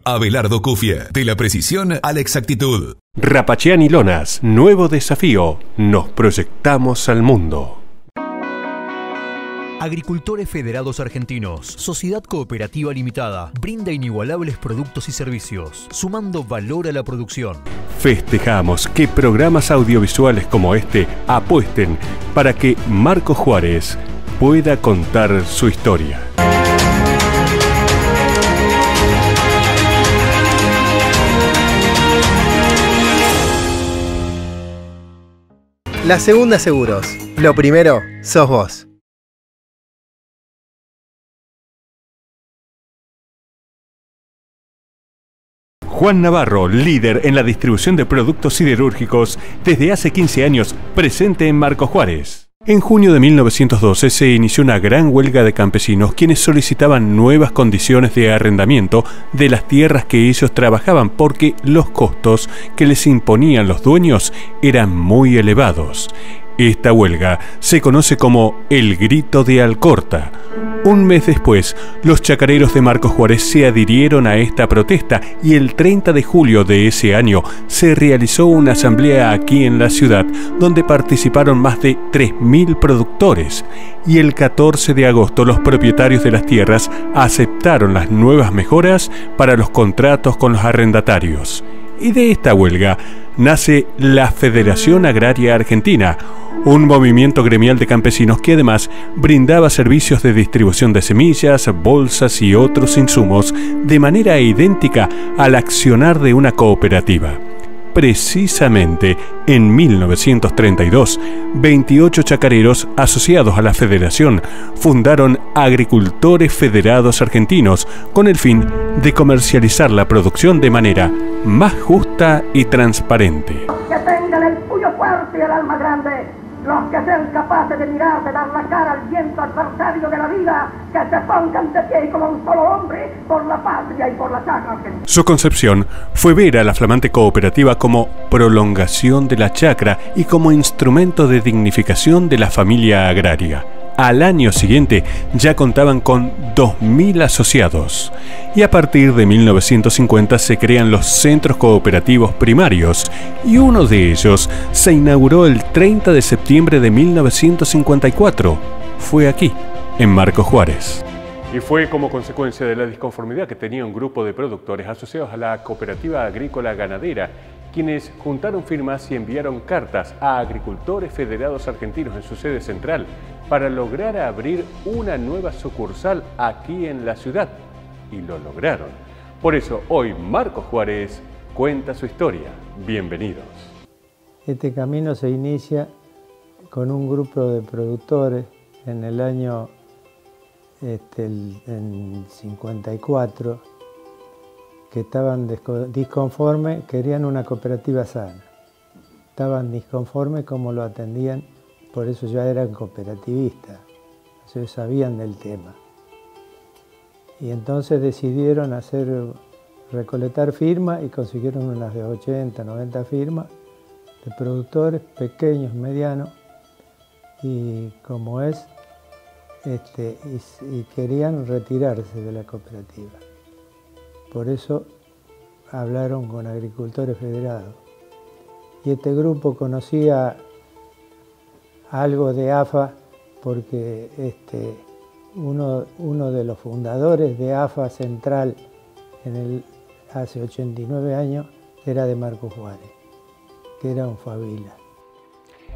Abelardo Cufia, de la precisión a la exactitud. Rapaceán y Lonas, nuevo desafío. Nos proyectamos al mundo. Agricultores Federados Argentinos, Sociedad Cooperativa Limitada, brinda inigualables productos y servicios, sumando valor a la producción. Festejamos que programas audiovisuales como este apuesten para que Marcos Juárez pueda contar su historia. La Segunda Seguros. Lo primero, sos vos. Juan Navarro, líder en la distribución de productos siderúrgicos desde hace 15 años, presente en Marcos Juárez. En junio de 1912 se inició una gran huelga de campesinos quienes solicitaban nuevas condiciones de arrendamiento de las tierras que ellos trabajaban porque los costos que les imponían los dueños eran muy elevados. Esta huelga se conoce como el Grito de Alcorta. Un mes después, los chacareros de Marcos Juárez se adhirieron a esta protesta y el 30 de julio de ese año se realizó una asamblea aquí en la ciudad donde participaron más de 3.000 productores y el 14 de agosto los propietarios de las tierras aceptaron las nuevas mejoras para los contratos con los arrendatarios. Y de esta huelga nace la Federación Agraria Argentina, un movimiento gremial de campesinos que además brindaba servicios de distribución de semillas, bolsas y otros insumos de manera idéntica al accionar de una cooperativa. Precisamente en 1932, 28 chacareros asociados a la Federación fundaron Agricultores Federados Argentinos con el fin de comercializar la producción de manera más justa y transparente. Que tengan el puño fuerte y el alma grande, los que sean capaces de mirar, de dar la cara al viento adversario de la vida, que se pongan de pie como un solo hombre por la patria y por la chacra argentina. Su concepción fue ver a la flamante cooperativa como prolongación de la chacra y como instrumento de dignificación de la familia agraria. Al año siguiente ya contaban con 2.000 asociados y a partir de 1950 se crean los centros cooperativos primarios y uno de ellos se inauguró el 30 de septiembre de 1954. Fue aquí, en Marcos Juárez. Y fue como consecuencia de la disconformidad que tenía un grupo de productores asociados a la Cooperativa Agrícola Ganadera, quienes juntaron firmas y enviaron cartas a Agricultores Federados Argentinos en su sede central para lograr abrir una nueva sucursal aquí en la ciudad. Y lo lograron. Por eso hoy Marcos Juárez cuenta su historia. Bienvenidos. Este camino se inicia con un grupo de productores en el año en 54 que estaban disconformes, querían una cooperativa sana. Estaban disconformes como lo atendían, por eso ya eran cooperativistas, ellos sabían del tema. Y entonces decidieron recolectar firmas y consiguieron unas de 80, 90 firmas de productores pequeños, medianos, y como es, y querían retirarse de la cooperativa. Por eso hablaron con Agricultores Federados. Y este grupo conocía algo de AFA porque uno de los fundadores de AFA Central hace 89 años era de Marcos Juárez, que era un Favila.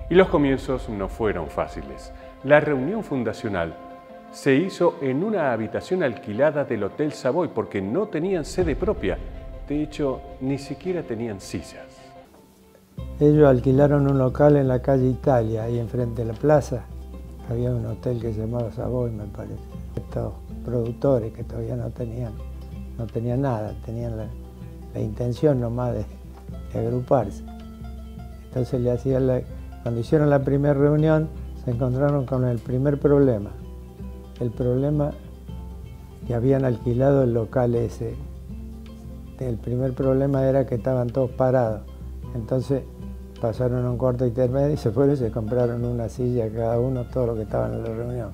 Y los comienzos no fueron fáciles. La reunión fundacional se hizo en una habitación alquilada del Hotel Savoy porque no tenían sede propia. De hecho, ni siquiera tenían sillas. Ellos alquilaron un local en la calle Italia, ahí enfrente de la plaza. Había un hotel que se llamaba Savoy, me parece. Estos productores que todavía no tenían nada, tenían la intención nomás de agruparse. Entonces cuando hicieron la primera reunión, se encontraron con el primer problema. El problema que habían alquilado el local ese. El primer problema era que estaban todos parados. Entonces pasaron a un cuarto intermedio y se fueron y se compraron una silla cada uno, todos los que estaban en la reunión.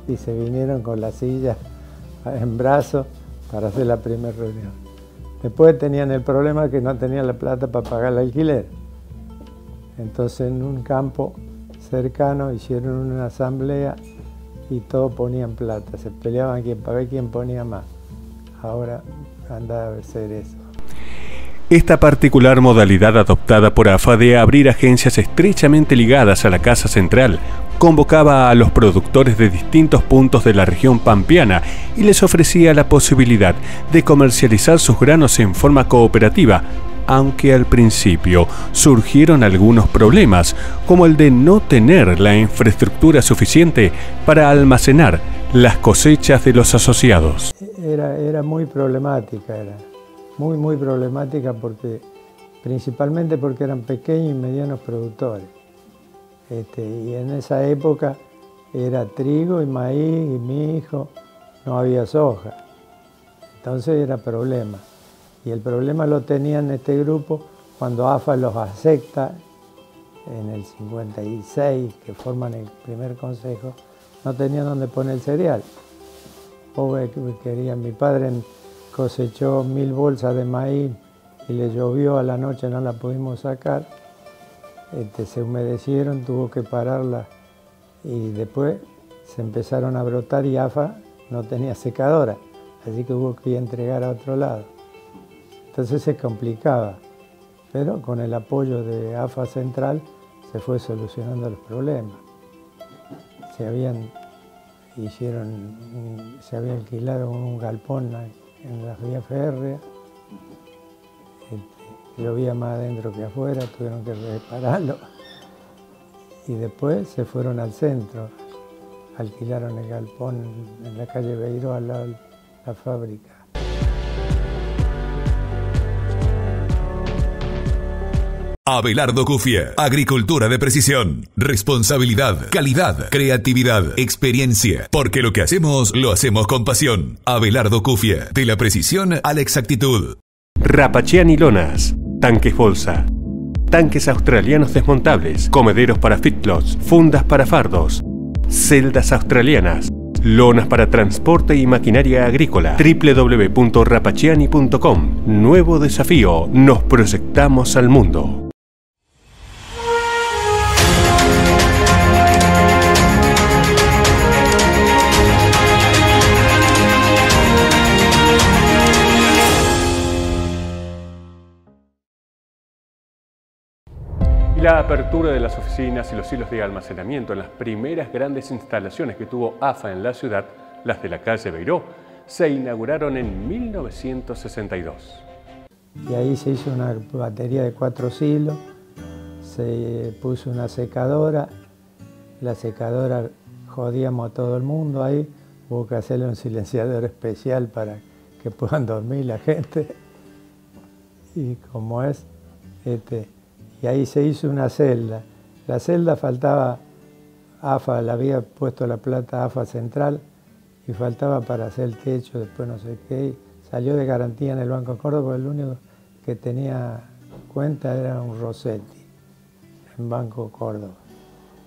Y se vinieron con la silla en brazos para hacer la primera reunión. Después tenían el problema que no tenían la plata para pagar el alquiler. Entonces en un campo cercano hicieron una asamblea y todos ponían plata, se peleaban quién pagaba y quién ponía más. Ahora anda a ser eso. Esta particular modalidad adoptada por AFA de abrir agencias estrechamente ligadas a la Casa Central convocaba a los productores de distintos puntos de la región pampeana y les ofrecía la posibilidad de comercializar sus granos en forma cooperativa, aunque al principio surgieron algunos problemas, como el de no tener la infraestructura suficiente para almacenar las cosechas de los asociados. Era muy problemática, muy problemática principalmente porque eran pequeños y medianos productores. Y en esa época era trigo y maíz y mijo, no había soja. Entonces era problema. Y el problema lo tenían este grupo cuando AFA los acepta en el 56, que forman el primer consejo, no tenían dónde poner el cereal. Pobre que querían, mi padre cosechó 1000 bolsas de maíz y le llovió a la noche, no la pudimos sacar. Se humedecieron, tuvo que pararla y después se empezaron a brotar y AFA no tenía secadora, así que hubo que entregar a otro lado. Entonces se complicaba, pero con el apoyo de AFA Central se fue solucionando los problemas. Se había alquilado un galpón en la vía férrea, llovía más adentro que afuera, tuvieron que repararlo y después se fueron al centro, alquilaron el galpón en la calle Beiró al lado de la fábrica. Abelardo Cufia, agricultura de precisión, responsabilidad, calidad, creatividad, experiencia, porque lo que hacemos, lo hacemos con pasión. Abelardo Cufia, de la precisión a la exactitud. Rapachiani Lonas, tanques bolsa, tanques australianos desmontables, comederos para fitlots, fundas para fardos, celdas australianas, lonas para transporte y maquinaria agrícola. www.rapachiani.com. Nuevo desafío, nos proyectamos al mundo. La apertura de las oficinas y los hilos de almacenamiento en las primeras grandes instalaciones que tuvo AFA en la ciudad, las de la calle Beiró, se inauguraron en 1962. Y ahí se hizo una batería de 4 hilos, se puso una secadora, la secadora jodíamos a todo el mundo ahí, hubo que hacerle un silenciador especial para que puedan dormir la gente. Y como es, y ahí se hizo una celda. La celda faltaba, AFA, le había puesto la plata AFA Central y faltaba para hacer el techo, después no sé qué. Salió de garantía en el Banco Córdoba, el único que tenía cuenta era un Rossetti en Banco Córdoba.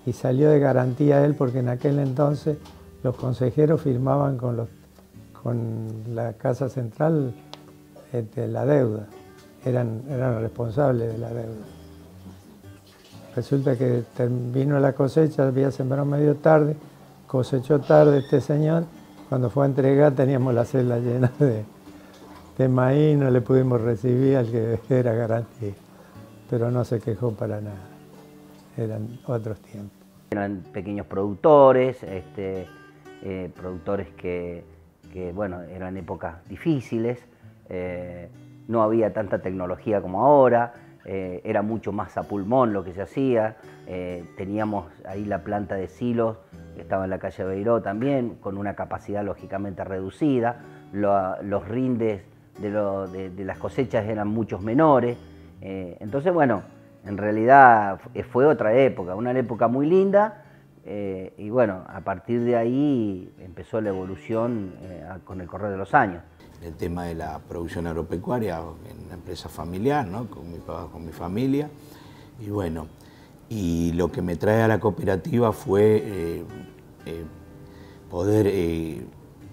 Y salió de garantía él porque en aquel entonces los consejeros firmaban con la Casa Central la deuda, eran responsables de la deuda. Resulta que vino la cosecha, había sembrado medio tarde, cosechó tarde este señor, cuando fue a entregar teníamos la celda llena de maíz, no le pudimos recibir al que era garantía, pero no se quejó para nada, eran otros tiempos. Eran pequeños productores, productores que bueno, eran épocas difíciles, no había tanta tecnología como ahora, era mucho más a pulmón lo que se hacía, teníamos ahí la planta de silos que estaba en la calle Beiró también, con una capacidad lógicamente reducida, los rindes de las cosechas eran muchos menores, entonces bueno, en realidad fue otra época, una época muy linda, y bueno, a partir de ahí empezó la evolución con el correr de los años. El tema de la producción agropecuaria en una empresa familiar, ¿no? Con mi papá, con mi familia, y bueno, y lo que me trae a la cooperativa fue poder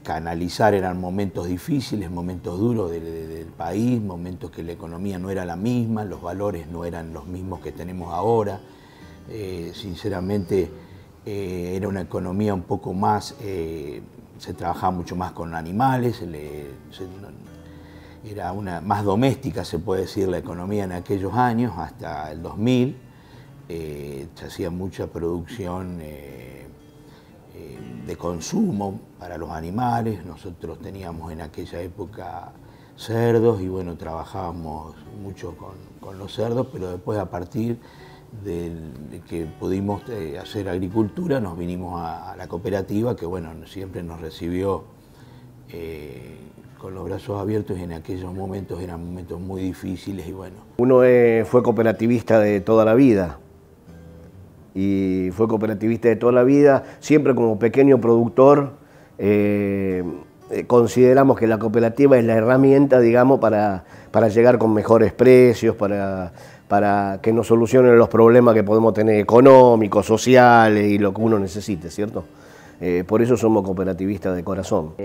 canalizar eran momentos difíciles, momentos duros del país, momentos que la economía no era la misma, los valores no eran los mismos que tenemos ahora. Sinceramente era una economía un poco más, se trabajaba mucho más con animales, era más doméstica, se puede decir, la economía en aquellos años, hasta el 2000. Se hacía mucha producción de consumo para los animales. Nosotros teníamos en aquella época cerdos y bueno, trabajábamos mucho con los cerdos, pero después, a partir de que pudimos hacer agricultura, nos vinimos a la cooperativa, que bueno, siempre nos recibió con los brazos abiertos, y en aquellos momentos eran momentos muy difíciles. Y bueno, uno fue cooperativista de toda la vida, y fue cooperativista de toda la vida, siempre como pequeño productor. Consideramos que la cooperativa es la herramienta, digamos, para llegar con mejores precios, para que nos solucionen los problemas que podemos tener económicos, sociales y lo que uno necesite, ¿cierto? Por eso somos cooperativistas de corazón.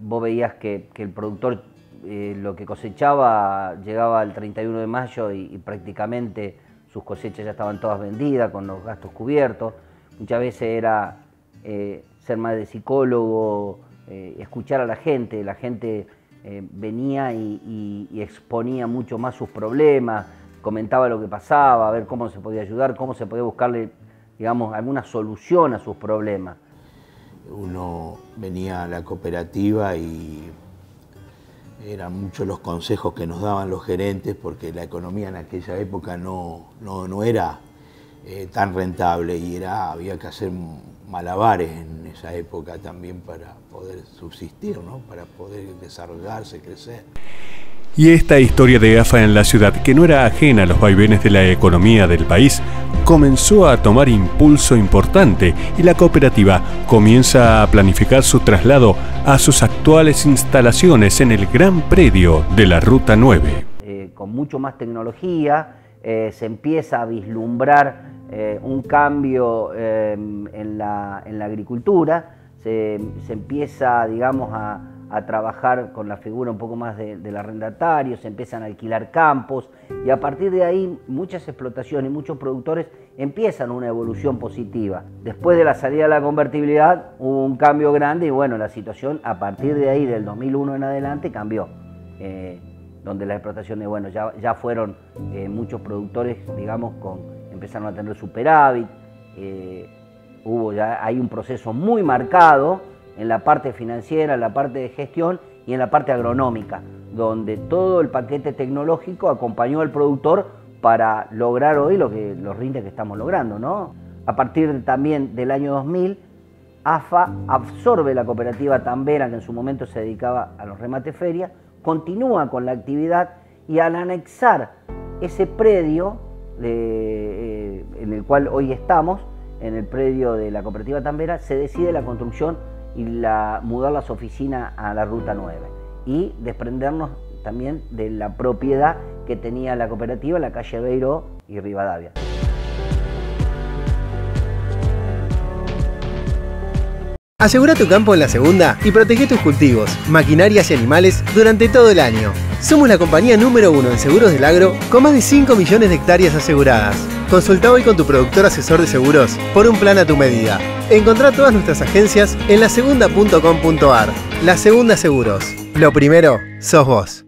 Vos veías que el productor lo que cosechaba llegaba al 31 de mayo y prácticamente sus cosechas ya estaban todas vendidas, con los gastos cubiertos. Muchas veces era ser más de psicólogo, escuchar a la gente. La gente venía y exponía mucho más sus problemas, comentaba lo que pasaba, a ver cómo se podía ayudar, cómo se podía buscarle, digamos, alguna solución a sus problemas. Uno venía a la cooperativa y eran muchos los consejos que nos daban los gerentes, porque la economía en aquella época no era tan rentable, y había que hacer malabares en esa época también para poder subsistir, ¿no? Para poder desarrollarse, crecer. Y esta historia de AFA en la ciudad, que no era ajena a los vaivenes de la economía del país, comenzó a tomar impulso importante, y la cooperativa comienza a planificar su traslado a sus actuales instalaciones en el gran predio de la Ruta 9. Con mucho más tecnología, se empieza a vislumbrar un cambio en la agricultura, se empieza, digamos, a trabajar con la figura un poco más del arrendatario, se empiezan a alquilar campos, y a partir de ahí muchas explotaciones y muchos productores empiezan una evolución positiva. Después de la salida de la convertibilidad hubo un cambio grande, y bueno, la situación a partir de ahí, del 2001 en adelante, cambió. Donde las explotaciones, bueno, ya fueron muchos productores, digamos, empezaron a tener superávit. Hay un proceso muy marcado en la parte financiera, en la parte de gestión y en la parte agronómica, donde todo el paquete tecnológico acompañó al productor para lograr hoy los rindes que estamos logrando, ¿no? A partir también del año 2000, AFA absorbe la cooperativa Tambera, que en su momento se dedicaba a los remates ferias, continúa con la actividad, y al anexar ese predio en el cual hoy estamos, en el predio de la cooperativa Tambera, se decide la construcción y mudar las oficinas a la Ruta 9 y desprendernos también de la propiedad que tenía la cooperativa en la calle Beiró y Rivadavia. Asegura tu campo en la segunda y protege tus cultivos, maquinarias y animales durante todo el año. Somos la compañía número 1 en seguros del agro, con más de 5 millones de hectáreas aseguradas. Consulta hoy con tu productor asesor de seguros por un plan a tu medida. Encontrá todas nuestras agencias en lasegunda.com.ar. La Segunda Seguros. Lo primero sos vos.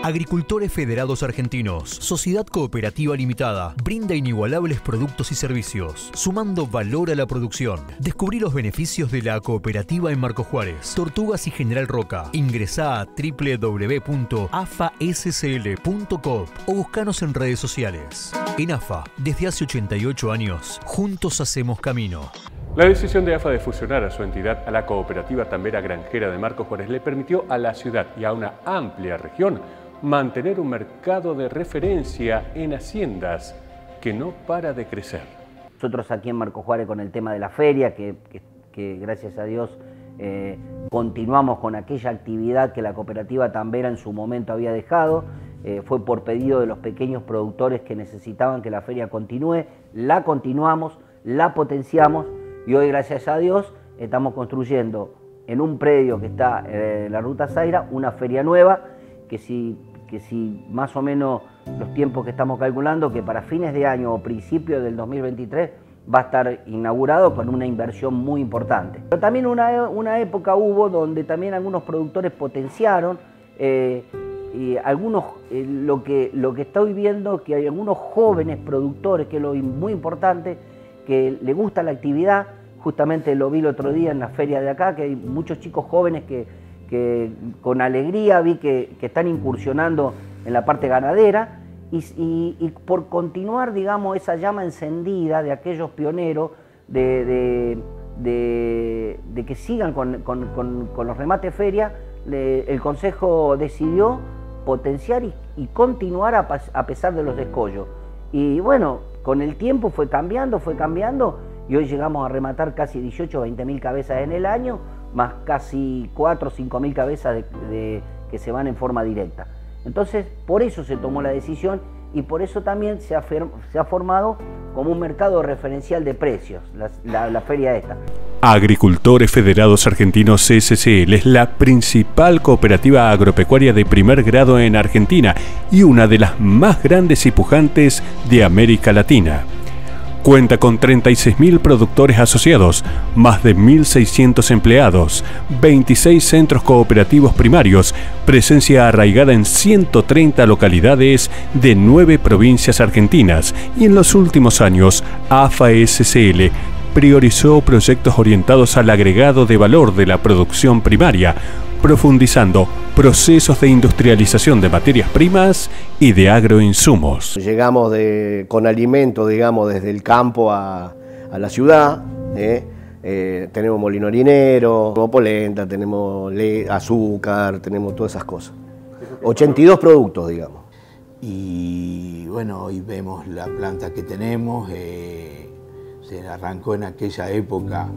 Agricultores Federados Argentinos, Sociedad Cooperativa Limitada, brinda inigualables productos y servicios, sumando valor a la producción. Descubrí los beneficios de la cooperativa en Marcos Juárez, Tortugas y General Roca. Ingresá a www.afascl.com o buscanos en redes sociales. En AFA, desde hace 88 años, juntos hacemos camino. La decisión de AFA de fusionar a su entidad a la cooperativa Tambera Granjera de Marcos Juárez le permitió a la ciudad y a una amplia región mantener un mercado de referencia en haciendas que no para de crecer. Nosotros aquí en Marcos Juárez, con el tema de la feria, que gracias a Dios continuamos con aquella actividad que la cooperativa Tambera en su momento había dejado, fue por pedido de los pequeños productores que necesitaban que la feria continúe, la continuamos, la potenciamos, y hoy, gracias a Dios, estamos construyendo en un predio que está en la Ruta Zaira una feria nueva, que si más o menos los tiempos que estamos calculando, que para fines de año o principios del 2023 va a estar inaugurado con una inversión muy importante. Pero también una época hubo donde también algunos productores potenciaron, y algunos, lo que estoy viendo, que hay algunos jóvenes productores, que es lo muy importante, que les gusta la actividad. Justamente lo vi el otro día en la feria de acá, que hay muchos chicos jóvenes que con alegría vi que están incursionando en la parte ganadera, y por continuar, digamos, esa llama encendida de aquellos pioneros de que sigan con los remates feria, el Consejo decidió potenciar y continuar a pesar de los descollos. Y bueno, con el tiempo fue cambiando, y hoy llegamos a rematar casi 18 o 20 mil cabezas en el año, más casi 4 o 5 mil cabezas que se van en forma directa. Entonces, por eso se tomó la decisión, y por eso también se ha formado como un mercado referencial de precios, la feria esta. Agricultores Federados Argentinos CSCL es la principal cooperativa agropecuaria de primer grado en Argentina y una de las más grandes y pujantes de América Latina. Cuenta con 36.000 productores asociados, más de 1.600 empleados, 26 centros cooperativos primarios, presencia arraigada en 130 localidades de 9 provincias argentinas, y en los últimos años, AFA SCL priorizó proyectos orientados al agregado de valor de la producción primaria, profundizando procesos de industrialización de materias primas y de agroinsumos. Llegamos con alimentos, digamos, desde el campo a la ciudad. Tenemos molino harinero, tenemos polenta, tenemos azúcar, tenemos todas esas cosas. 82 productos, digamos. Y bueno, hoy vemos la planta que tenemos. Se arrancó en aquella época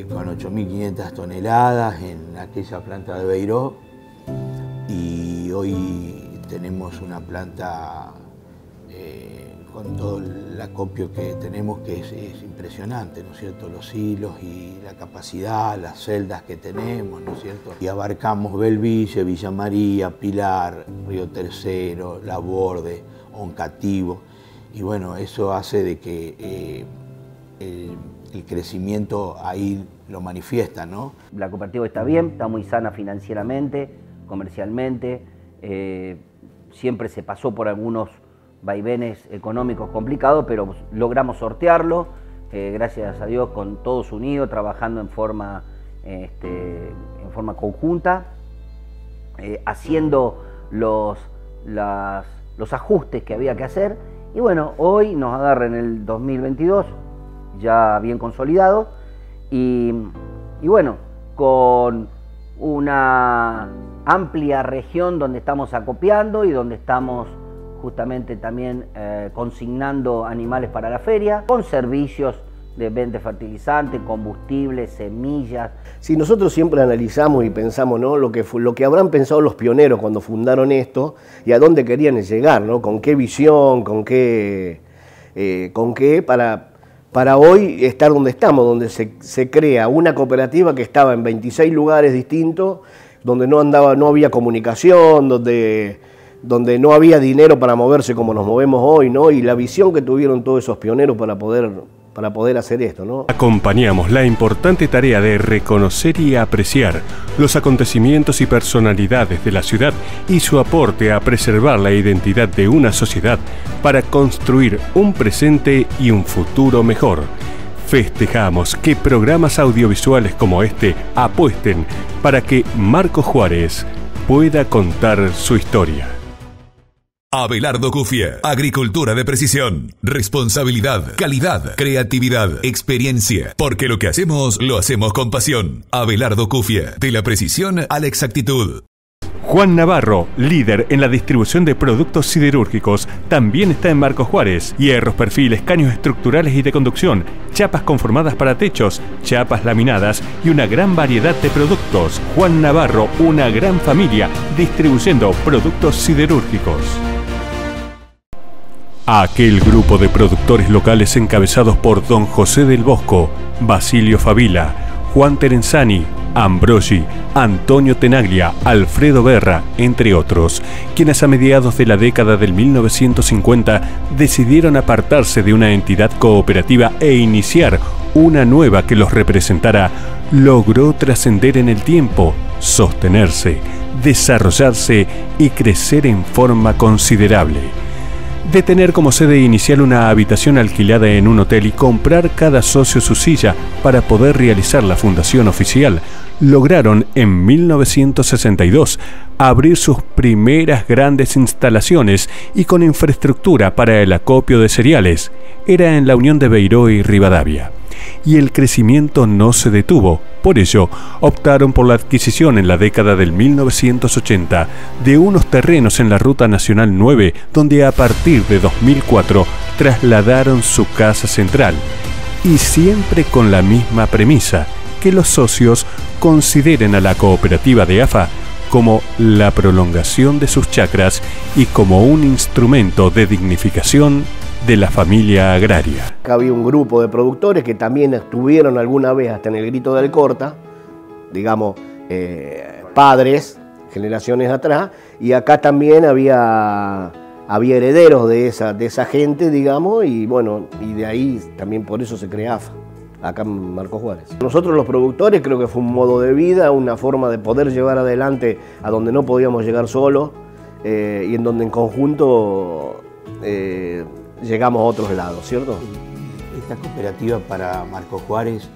con 8.500 toneladas en aquella planta de Beiró, y hoy tenemos una planta con todo el acopio que tenemos, que es impresionante, ¿no es cierto? Los hilos y la capacidad, las celdas que tenemos, ¿no es cierto? Y abarcamos Belville, Villa María, Pilar, Río Tercero, La Borde, Oncativo, y bueno, eso hace de que el crecimiento ahí lo manifiesta, ¿no? La cooperativa está bien, está muy sana financieramente, comercialmente, siempre se pasó por algunos vaivenes económicos complicados, pero logramos sortearlo, gracias a Dios, con todos unidos, trabajando en forma conjunta, haciendo los ajustes que había que hacer, y bueno, hoy nos agarra en el 2022, ya bien consolidado, y bueno, con una amplia región donde estamos acopiando y donde estamos justamente también consignando animales para la feria, con servicios de venta de fertilizantes, combustibles, semillas. Si nosotros siempre analizamos y pensamos, ¿no?, lo que habrán pensado los pioneros cuando fundaron esto y a dónde querían llegar, ¿no?, con qué visión, con qué para hoy estar donde estamos, donde se crea una cooperativa que estaba en 26 lugares distintos, donde no había comunicación, donde no había dinero para moverse como nos movemos hoy, ¿no? Y la visión que tuvieron todos esos pioneros para poder hacer esto, ¿no? Acompañamos la importante tarea de reconocer y apreciar los acontecimientos y personalidades de la ciudad y su aporte a preservar la identidad de una sociedad para construir un presente y un futuro mejor. Festejamos que programas audiovisuales como este apuesten para que Marcos Juárez pueda contar su historia. Abelardo Cufie, agricultura de precisión, responsabilidad, calidad, creatividad, experiencia, porque lo que hacemos, lo hacemos con pasión. Abelardo Cufie, de la precisión a la exactitud. Juan Navarro, líder en la distribución de productos siderúrgicos, también está en Marcos Juárez. Hierros, perfiles, caños estructurales y de conducción, chapas conformadas para techos, chapas laminadas y una gran variedad de productos. Juan Navarro, una gran familia, distribuyendo productos siderúrgicos. Aquel grupo de productores locales encabezados por don José del Bosco, Basilio Favila, Juan Terenzani, Ambrogi, Antonio Tenaglia, Alfredo Berra, entre otros, quienes a mediados de la década del 1950 decidieron apartarse de una entidad cooperativa e iniciar una nueva que los representara, logró trascender en el tiempo, sostenerse, desarrollarse y crecer en forma considerable. De tener como sede inicial una habitación alquilada en un hotel y comprar cada socio su silla para poder realizar la fundación oficial, lograron en 1962 abrir sus primeras grandes instalaciones y con infraestructura para el acopio de cereales. Era en la unión de Beiró y Rivadavia. Y el crecimiento no se detuvo. Por ello, optaron por la adquisición en la década del 1980 de unos terrenos en la Ruta Nacional 9, donde a partir de 2004 trasladaron su casa central. Y siempre con la misma premisa, que los socios consideren a la cooperativa de AFA como la prolongación de sus chacras y como un instrumento de dignificación de la familia agraria. Acá había un grupo de productores que también estuvieron alguna vez hasta en el Grito de Alcorta, digamos, padres, generaciones atrás, y acá también había herederos de esa gente, digamos, y bueno, y de ahí también por eso se crea AFA, acá en Marcos Juárez. Nosotros los productores creo que fue un modo de vida, una forma de poder llevar adelante a donde no podíamos llegar solos, y en donde en conjunto llegamos a otros lados, ¿cierto? Esta cooperativa para Marcos Juárez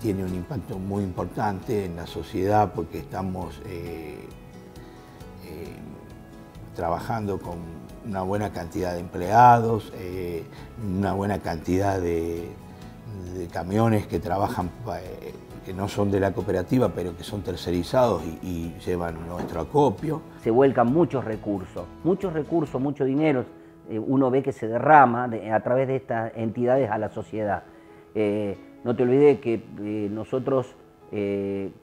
tiene un impacto muy importante en la sociedad porque estamos trabajando con una buena cantidad de empleados, una buena cantidad de camiones que trabajan, que no son de la cooperativa, pero que son tercerizados y llevan nuestro acopio. Se vuelcan mucho dinero. Uno ve que se derrama a través de estas entidades a la sociedad. No te olvides que nosotros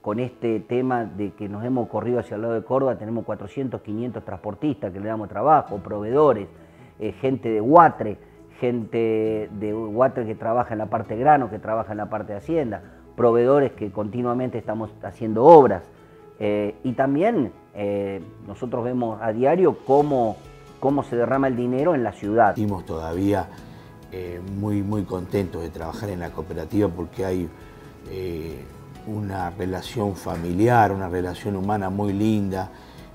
con este tema de que nos hemos corrido hacia el lado de Córdoba tenemos 400, 500 transportistas que le damos trabajo, proveedores, gente de Huatre que trabaja en la parte grano, que trabaja en la parte de hacienda, proveedores que continuamente estamos haciendo obras. Y también nosotros vemos a diario cómo se derrama el dinero en la ciudad. Estamos todavía muy contentos de trabajar en la cooperativa porque hay una relación familiar, una relación humana muy linda,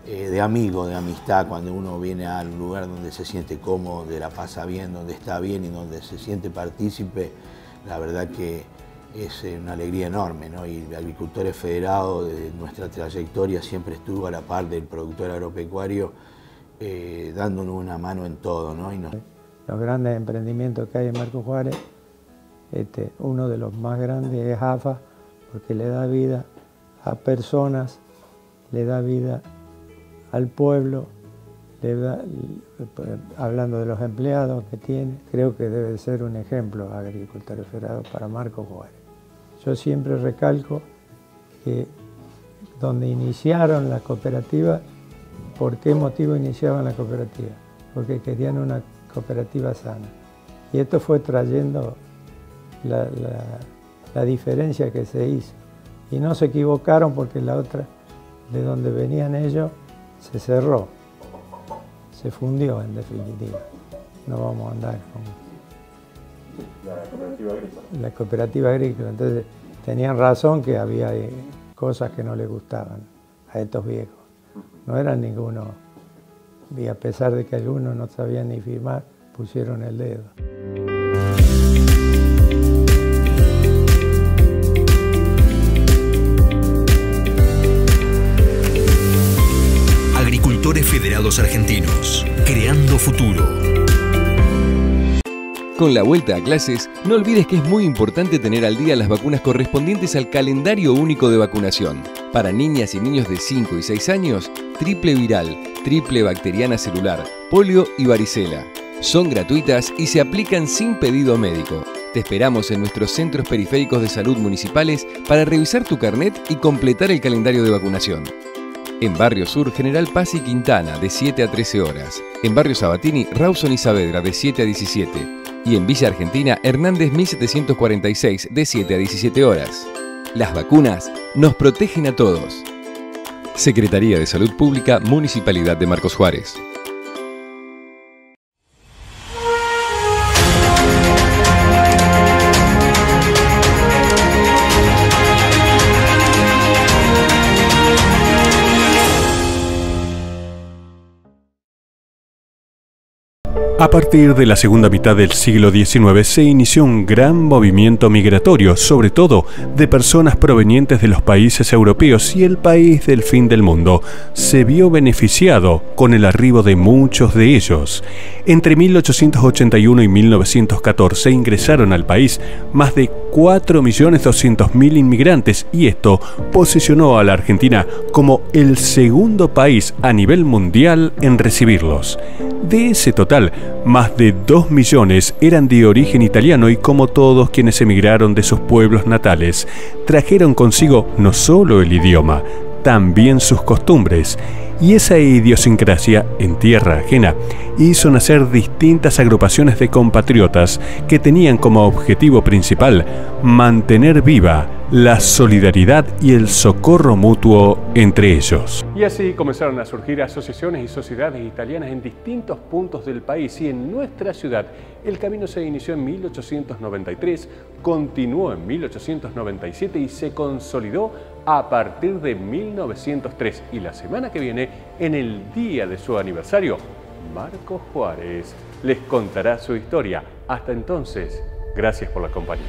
de amigo, de amistad, cuando uno viene a un lugar donde se siente cómodo, donde la pasa bien, donde está bien y donde se siente partícipe, la verdad que es una alegría enorme, ¿no? Y Agricultores Federados, de nuestra trayectoria, siempre estuvo a la par del productor agropecuario, dándonos una mano en todo, ¿no? Los grandes emprendimientos que hay en Marcos Juárez, uno de los más grandes es AFA, porque le da vida a personas, le da vida al pueblo, hablando de los empleados que tiene, creo que debe ser un ejemplo Agricultores Federados para Marcos Juárez. Yo siempre recalco que donde iniciaron la cooperativa, ¿por qué motivo iniciaban la cooperativa? Porque querían una cooperativa sana. Y esto fue trayendo la diferencia que se hizo. Y no se equivocaron porque la otra, de donde venían ellos, se cerró. Se fundió en definitiva. No vamos a andar con la cooperativa agrícola. Entonces tenían razón que había cosas que no les gustaban a estos viejos. No eran ninguno, y a pesar de que algunos no sabían ni firmar, pusieron el dedo. Agricultores Federados Argentinos, creando futuro. Con la vuelta a clases, no olvides que es muy importante tener al día las vacunas correspondientes al calendario único de vacunación. Para niñas y niños de 5 y 6 años, triple viral, triple bacteriana celular, polio y varicela. Son gratuitas y se aplican sin pedido médico. Te esperamos en nuestros centros periféricos de salud municipales para revisar tu carnet y completar el calendario de vacunación. En Barrio Sur, General Paz y Quintana, de 7 a 13 horas. En Barrio Sabatini, Rawson y Saavedra, de 7 a 17. Y en Villa Argentina, Hernández 1746, de 7 a 17 horas. Las vacunas nos protegen a todos. Secretaría de Salud Pública, Municipalidad de Marcos Juárez. A partir de la segunda mitad del siglo XIX se inició un gran movimiento migratorio, sobre todo de personas provenientes de los países europeos, y el país del fin del mundo se vio beneficiado con el arribo de muchos de ellos. Entre 1881 y 1914 ingresaron al país más de 4.200.000 inmigrantes, y esto posicionó a la Argentina como el segundo país a nivel mundial en recibirlos. De ese total, más de 2 millones eran de origen italiano, y como todos quienes emigraron de sus pueblos natales, trajeron consigo no solo el idioma, también sus costumbres, y esa idiosincrasia en tierra ajena hizo nacer distintas agrupaciones de compatriotas que tenían como objetivo principal mantener viva la solidaridad y el socorro mutuo entre ellos. Y así comenzaron a surgir asociaciones y sociedades italianas en distintos puntos del país, y en nuestra ciudad el camino se inició en 1893, continuó en 1897 y se consolidó a partir de 1903. Y la semana que viene, en el día de su aniversario, Marcos Juárez les contará su historia. Hasta entonces, gracias por la compañía.